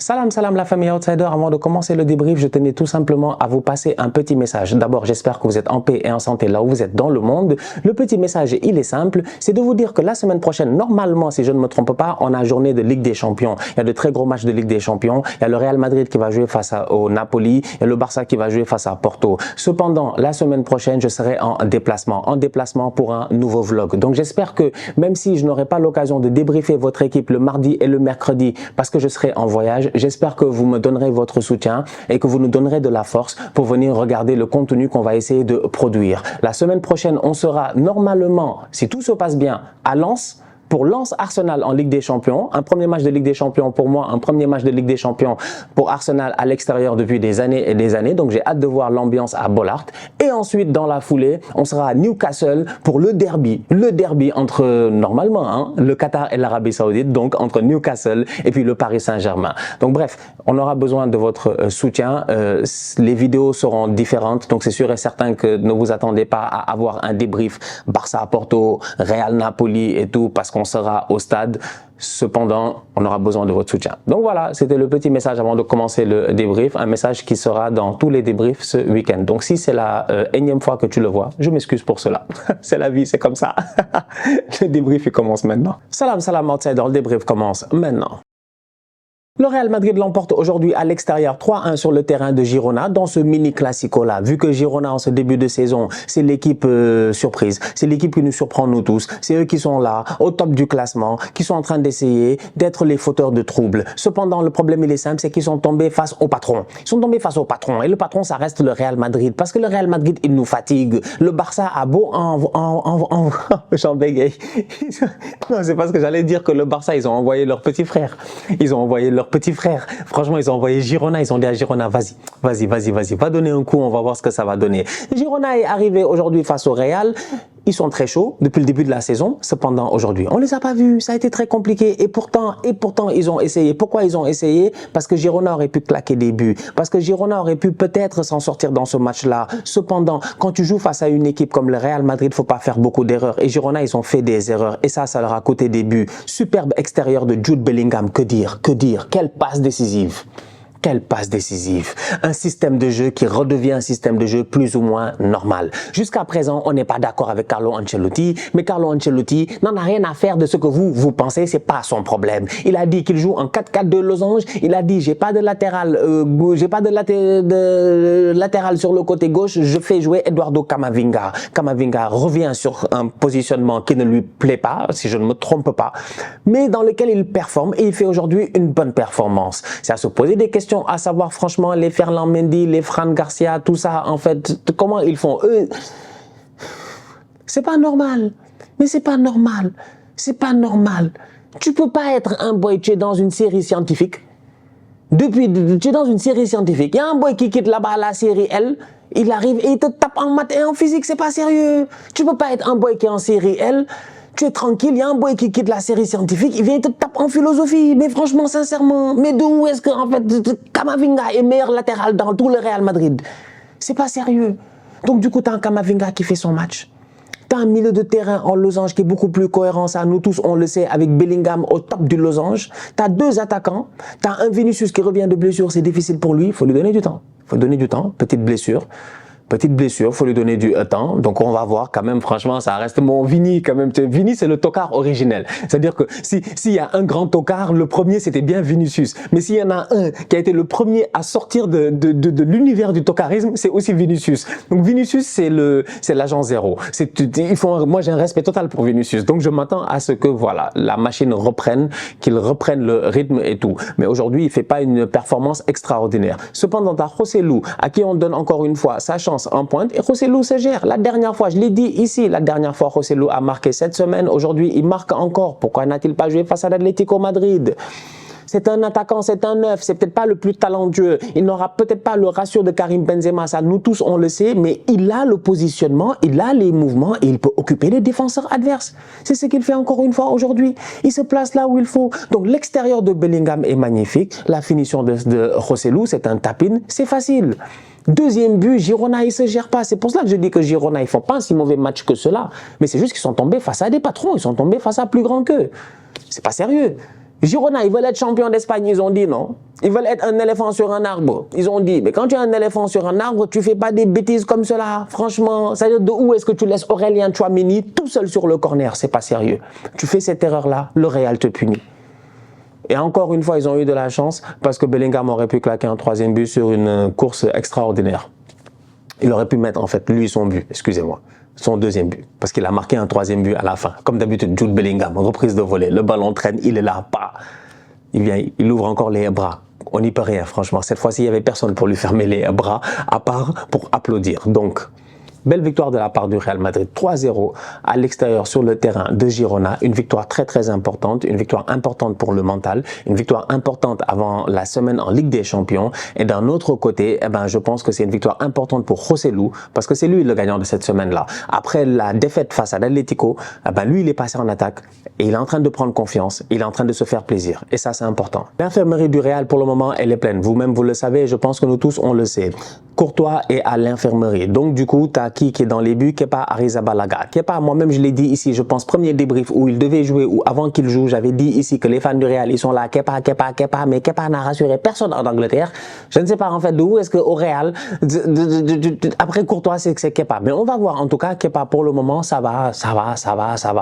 Salam, salam la famille Outsider, avant de commencer le débrief, je tenais tout simplement à vous passer un petit message. D'abord, j'espère que vous êtes en paix et en santé là où vous êtes dans le monde. Le petit message, il est simple, c'est de vous dire que la semaine prochaine, normalement, si je ne me trompe pas, on a journée de Ligue des Champions. Il y a de très gros matchs de Ligue des Champions. Il y a le Real Madrid qui va jouer face au Napoli et le Barça qui va jouer face à Porto. Cependant, la semaine prochaine, je serai en déplacement pour un nouveau vlog. Donc, j'espère que même si je n'aurai pas l'occasion de débriefer votre équipe le mardi et le mercredi parce que je serai en voyage, j'espère que vous me donnerez votre soutien et que vous nous donnerez de la force pour venir regarder le contenu qu'on va essayer de produire. La semaine prochaine, on sera normalement, si tout se passe bien, à Lens, pour Lens Arsenal en Ligue des Champions. Un premier match de Ligue des Champions pour moi, un premier match de Ligue des Champions pour Arsenal à l'extérieur depuis des années et des années. Donc j'ai hâte de voir l'ambiance à Bollaert. Et ensuite, dans la foulée, on sera à Newcastle pour le derby. Le derby entre, normalement, le Qatar et l'Arabie Saoudite, donc entre Newcastle et puis le Paris Saint-Germain. Donc bref, on aura besoin de votre soutien. Les vidéos seront différentes, donc c'est sûr et certain que ne vous attendez pas à avoir un débrief Barça-Porto, Real-Napoli et tout, parce qu'on sera au stade. Cependant, on aura besoin de votre soutien. Donc voilà, c'était le petit message avant de commencer le débrief, un message qui sera dans tous les débriefs ce week-end. Donc si c'est la énième fois que tu le vois, je m'excuse pour cela. C'est la vie, c'est comme ça. Le débrief, il commence maintenant. Salam, salam outsider, le débrief commence maintenant. Le Real Madrid l'emporte aujourd'hui à l'extérieur 3-1 sur le terrain de Girona dans ce mini classico-là. Vu que Girona en ce début de saison, c'est l'équipe surprise, c'est l'équipe qui nous surprend nous tous. C'est eux qui sont là, au top du classement, qui sont en train d'essayer d'être les fauteurs de troubles. Cependant, le problème il est simple, c'est qu'ils sont tombés face au patron. Ils sont tombés face au patron et le patron ça reste le Real Madrid parce que le Real Madrid il nous fatigue. Le Barça a beau j'en bégaye. Non, c'est parce que j'allais dire que le Barça ils ont envoyé leur petit frère. Ils ont envoyé leur petit frère. Franchement, ils ont envoyé Girona. Ils ont dit à Girona, vas-y, va donner un coup, on va voir ce que ça va donner. Girona est arrivé aujourd'hui face au Real. Ils sont très chauds depuis le début de la saison. Cependant, aujourd'hui, on les a pas vus. Ça a été très compliqué. Et pourtant, ils ont essayé. Pourquoi ils ont essayé? Parce que Girona aurait pu claquer des buts. Parce que Girona aurait pu peut-être s'en sortir dans ce match-là. Cependant, quand tu joues face à une équipe comme le Real Madrid, faut pas faire beaucoup d'erreurs. Et Girona, ils ont fait des erreurs. Et ça leur a coûté des buts. Superbe extérieur de Jude Bellingham. Que dire? Quelle passe décisive. Quelle passe décisive. Un système de jeu qui redevient un système de jeu plus ou moins normal. Jusqu'à présent, on n'est pas d'accord avec Carlo Ancelotti, mais Carlo Ancelotti n'en a rien à faire de ce que vous pensez, c'est pas son problème. Il a dit qu'il joue en 4-4-2 losange, il a dit j'ai pas de latéral latéral sur le côté gauche, je fais jouer Eduardo Camavinga. Camavinga revient sur un positionnement qui ne lui plaît pas, si je ne me trompe pas, mais dans lequel il performe et il fait aujourd'hui une bonne performance. C'est à se poser des questions, à savoir franchement les Ferland Mendy, les Fran Garcia, tout ça en fait, comment ils font eux? C'est pas normal, mais c'est pas normal, c'est pas normal. Tu peux pas être un boy, tu es dans une série scientifique. Tu es dans une série scientifique. Il y a un boy qui quitte là-bas la série L, il arrive et il te tape en maths et en physique, c'est pas sérieux. Tu peux pas être un boy qui est en série L. Tu es tranquille, il y a un boy qui quitte la série scientifique, il vient et te tape en philosophie. Mais franchement, sincèrement, mais d'où est-ce que en fait Camavinga est meilleur latéral dans tout le Real Madrid? C'est pas sérieux. Donc du coup, tu as un Camavinga qui fait son match. Tu as un milieu de terrain en losange qui est beaucoup plus cohérent, ça nous tous on le sait, avec Bellingham au top du losange. Tu as deux attaquants, tu as un Vinicius qui revient de blessure, c'est difficile pour lui, il faut lui donner du temps. Il faut donner du temps, petite blessure, faut lui donner du temps. Donc on va voir quand même, franchement, ça reste mon Vini quand même. Vini, c'est le tocard originel. C'est-à-dire que s'il y a un grand tocard, le premier c'était bien Vinicius. Mais s'il y en a un qui a été le premier à sortir de l'univers du tocarisme, c'est aussi Vinicius. Donc Vinicius, c'est l'agent zéro. Moi j'ai un respect total pour Vinicius. Donc je m'attends à ce que voilà, la machine reprenne, qu'il reprenne le rythme et tout. Mais aujourd'hui, il fait pas une performance extraordinaire. Cependant, t'as Joselu, à qui on donne encore une fois sa chance en pointe et Joselu se gère. La dernière fois, je l'ai dit ici, la dernière fois Joselu a marqué cette semaine, aujourd'hui il marque encore. Pourquoi n'a-t-il pas joué face à l'Atlético Madrid? C'est un attaquant, c'est un neuf, c'est peut-être pas le plus talentueux, il n'aura peut-être pas le ratio de Karim Benzema, ça nous tous on le sait, mais il a le positionnement, il a les mouvements et il peut occuper les défenseurs adverses. C'est ce qu'il fait encore une fois aujourd'hui, il se place là où il faut. Donc l'extérieur de Bellingham est magnifique, la finition de Joselu, c'est un tap-in, c'est facile. Deuxième but, Girona, ils se gèrent pas. C'est pour cela que je dis que Girona, ils font pas un si mauvais match que cela. Mais c'est juste qu'ils sont tombés face à des patrons, ils sont tombés face à plus grand qu'eux. C'est pas sérieux. Girona, ils veulent être champions d'Espagne, ils ont dit non. Ils veulent être un éléphant sur un arbre. Ils ont dit, mais quand tu es un éléphant sur un arbre, tu fais pas des bêtises comme cela. Franchement, c'est-à-dire de où est-ce que tu laisses Aurélien Tchouaméni tout seul sur le corner? C'est pas sérieux. Tu fais cette erreur-là, le Real te punit. Et encore une fois, ils ont eu de la chance parce que Bellingham aurait pu claquer un 3e but sur une course extraordinaire. Il aurait pu mettre, en fait, lui, son but, excusez-moi, son 2e but. Parce qu'il a marqué un 3e but à la fin. Comme d'habitude, Jude Bellingham, reprise de volée. Le ballon traîne, il est là, pas. Il vient, il ouvre encore les bras. On n'y peut rien, franchement. Cette fois-ci, il n'y avait personne pour lui fermer les bras, à part pour applaudir. Donc, belle victoire de la part du Real Madrid, 3-0 à l'extérieur sur le terrain de Girona. Une victoire très très importante, une victoire importante pour le mental, une victoire importante avant la semaine en Ligue des Champions. Et d'un autre côté, eh ben, je pense que c'est une victoire importante pour José Lu, parce que c'est lui le gagnant de cette semaine-là. Après la défaite face à l'Atlético, eh ben, lui il est passé en attaque et il est en train de prendre confiance, il est en train de se faire plaisir. Et ça c'est important. L'infirmerie du Real pour le moment elle est pleine. Vous-même vous le savez, je pense que nous tous on le sait. Courtois est à l'infirmerie. Donc du coup, tu as qui est dans les buts? Kepa Arrizabalaga. Kepa, moi-même je l'ai dit ici, je pense premier débrief où il devait jouer ou avant qu'il joue, j'avais dit ici que les fans du Real, ils sont là, Kepa, mais Kepa n'a rassuré personne en Angleterre. Je ne sais pas en fait d'où est-ce qu'au Real, après Courtois, c'est que c'est Kepa. Mais on va voir en tout cas, Kepa pour le moment, ça va.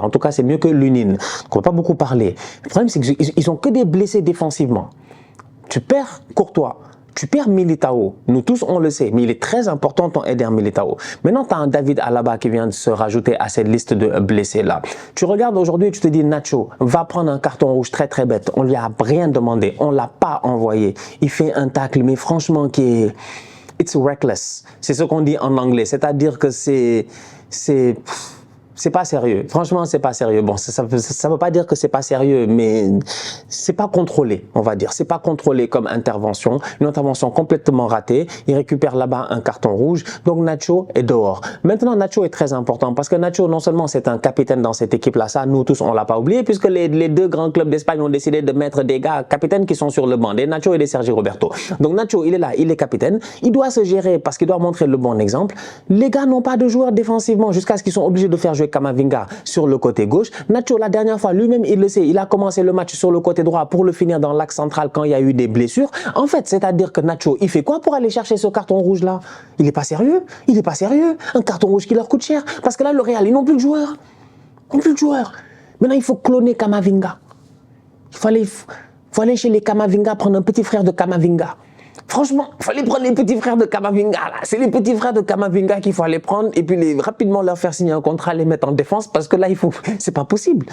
En tout cas, c'est mieux que Lunin. On ne va pas beaucoup parler. Le problème, c'est qu'ils ont que des blessés défensivement. Tu perds Courtois. Tu perds Militao, nous tous on le sait, mais il est très important ton Eder Militao. Maintenant, tu as un David Alaba qui vient de se rajouter à cette liste de blessés là. Tu regardes aujourd'hui et tu te dis Nacho va prendre un carton rouge très très bête. On lui a rien demandé, on l'a pas envoyé. Il fait un tacle, mais franchement qui est... It's reckless. C'est ce qu'on dit en anglais, c'est-à-dire que c'est pas sérieux. Franchement, c'est pas sérieux. Bon, ça veut pas dire que c'est pas sérieux, mais c'est pas contrôlé, on va dire. C'est pas contrôlé comme intervention. Une intervention complètement ratée. Il récupère là-bas un carton rouge. Donc, Nacho est dehors. Maintenant, Nacho est très important parce que Nacho, non seulement c'est un capitaine dans cette équipe-là, ça, nous tous, on l'a pas oublié puisque les deux grands clubs d'Espagne ont décidé de mettre des gars capitaines qui sont sur le banc, des Nacho et des Sergi Roberto. Donc, Nacho, il est là, il est capitaine. Il doit se gérer parce qu'il doit montrer le bon exemple. Les gars n'ont pas de joueurs défensivement jusqu'à ce qu'ils sont obligés de faire jouer Camavinga sur le côté gauche. Nacho, la dernière fois, lui-même, il le sait, il a commencé le match sur le côté droit pour le finir dans l'axe central quand il y a eu des blessures. En fait, c'est-à-dire que Nacho, il fait quoi pour aller chercher ce carton rouge-là? Il n'est pas sérieux. Il n'est pas sérieux. Un carton rouge qui leur coûte cher. Parce que là, le Real, ils n'ont plus de joueurs. Ils n'ont plus de joueurs. Maintenant, il faut cloner Camavinga. Il faut aller chez les Camavinga, prendre un petit frère de Camavinga. Franchement, il fallait prendre les petits frères de Camavinga. C'est les petits frères de Camavinga qu'il faut aller prendre et puis rapidement leur faire signer un contrat, les mettre en défense parce que là, c'est pas possible.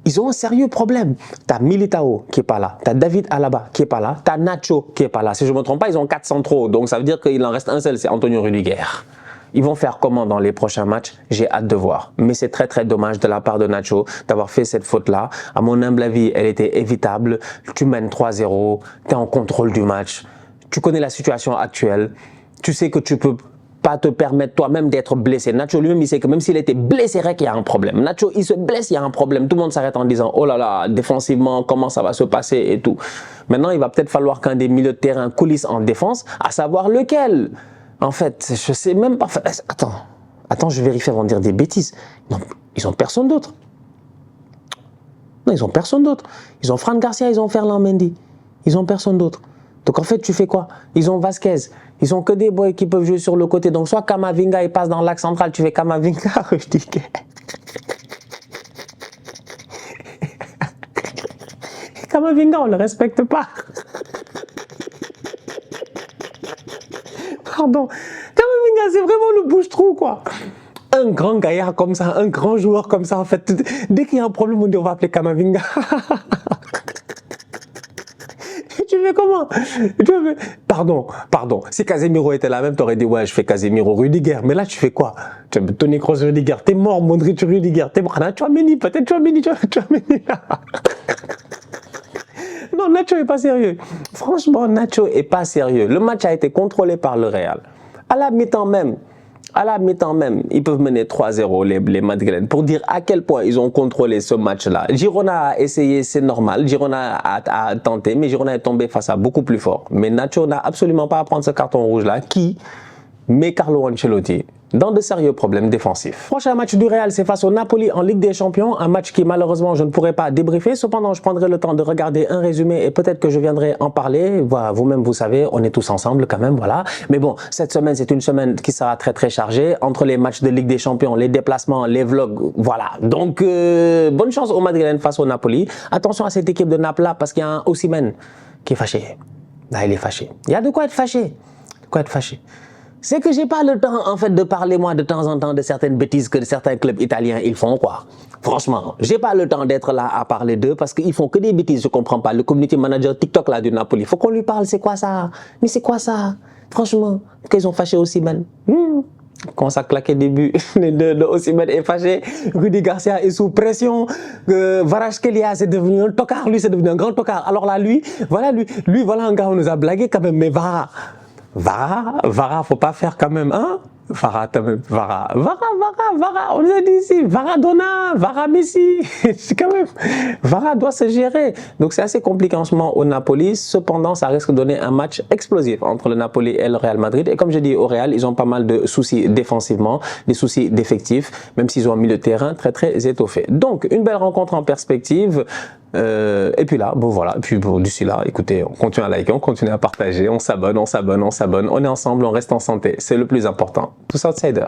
Ils ont un sérieux problème. Tu as Militao qui est pas là, tu as David Alaba qui est pas là, tu as Nacho qui est pas là. Si je ne me trompe pas, ils ont 4 centraux. Donc ça veut dire qu'il en reste un seul, c'est Antonio Rudiger. Ils vont faire comment dans les prochains matchs? J'ai hâte de voir. Mais c'est très très dommage de la part de Nacho d'avoir fait cette faute-là. À mon humble avis, elle était évitable. Tu mènes 3-0, tu es en contrôle du match. Tu connais la situation actuelle. Tu sais que tu peux pas te permettre toi-même d'être blessé. Nacho lui-même, il sait que même s'il était blessé, il y a un problème. Nacho, il se blesse, il y a un problème. Tout le monde s'arrête en disant, oh là là, défensivement, comment ça va se passer et tout. Maintenant, il va peut-être falloir qu'un des milieux de terrain coulisse en défense, à savoir lequel. En fait, je sais même pas. Attends, je vérifie avant de dire des bêtises. Non, ils ont personne d'autre. Non, ils ont personne d'autre. Ils ont Fran Garcia, ils ont Ferland Mendy. Ils ont personne d'autre. Donc en fait, tu fais quoi? Ils ont Vasquez. Ils ont que des boys qui peuvent jouer sur le côté. Donc soit Camavinga, il passe dans l'axe central, tu fais Camavinga, Rudiger. Camavinga, on ne le respecte pas. Pardon. Camavinga, c'est vraiment le bouche-trou, quoi. Un grand gaillard comme ça, un grand joueur comme ça, en fait, dès qu'il y a un problème, on dit on va appeler Camavinga. Tu fais comment? Pardon. Si Casemiro était là même, t'aurais dit ouais, je fais Casemiro Rudiger. Mais là, tu fais quoi? Toni Kroos Rudiger, t'es mort, Modric Rudiger, t'es mort. Tchouaméni, peut-être Tchouaméni. Non, Nacho est pas sérieux. Franchement, Nacho est pas sérieux. Le match a été contrôlé par le Real. À la mi-temps même, ils peuvent mener 3-0 les Madrilènes pour dire à quel point ils ont contrôlé ce match-là. Girona a essayé, c'est normal. Girona a tenté, mais Girona est tombé face à beaucoup plus fort. Mais Nacho n'a absolument pas à prendre ce carton rouge-là qui met Carlo Ancelotti dans de sérieux problèmes défensifs. Prochain match du Real, c'est face au Napoli en Ligue des Champions, un match qui malheureusement je ne pourrai pas débriefer. Cependant, je prendrai le temps de regarder un résumé et peut-être que je viendrai en parler. Voilà, vous-même vous savez, on est tous ensemble quand même, voilà. Mais bon, cette semaine c'est une semaine qui sera très chargée entre les matchs de Ligue des Champions, les déplacements, les vlogs, voilà. Donc bonne chance aux Madrilènes face au Napoli. Attention à cette équipe de Naples parce qu'il y a un Osimhen qui est fâché. Là, il est fâché. Il y a de quoi être fâché. De quoi être fâché. C'est que j'ai pas le temps, en fait, de parler, moi, de temps en temps, de certaines bêtises que certains clubs italiens, ils font, quoi. Franchement, j'ai pas le temps d'être là à parler d'eux parce qu'ils font que des bêtises, je comprends pas. Le community manager TikTok, là, du Napoli, faut qu'on lui parle, c'est quoi ça? Mais c'est quoi ça? Franchement, qu'ils ont fâché Osimhen. Quand ça claquait début, le Osimhen est fâché, Rudy Garcia est sous pression, Kvaratskhelia c'est devenu un tocard, lui c'est devenu un grand tocard. Alors là, lui, voilà un gars, on nous a blagué quand même, mais Vara, faut pas faire quand même, hein? Vara, on nous a dit ici, Varadona, Vara Messi, quand même, Vara doit se gérer. Donc c'est assez compliqué en ce moment au Napoli, cependant ça risque de donner un match explosif entre le Napoli et le Real Madrid. Et comme je dis au Real, ils ont pas mal de soucis défensivement, des soucis d'effectifs, même s'ils ont un milieu de terrain très étoffé. Donc une belle rencontre en perspective. Et puis là, bon voilà, et puis bon, d'ici là, écoutez, on continue à liker, on continue à partager, on s'abonne, on est ensemble, on reste en santé, c'est le plus important. Tous outsiders.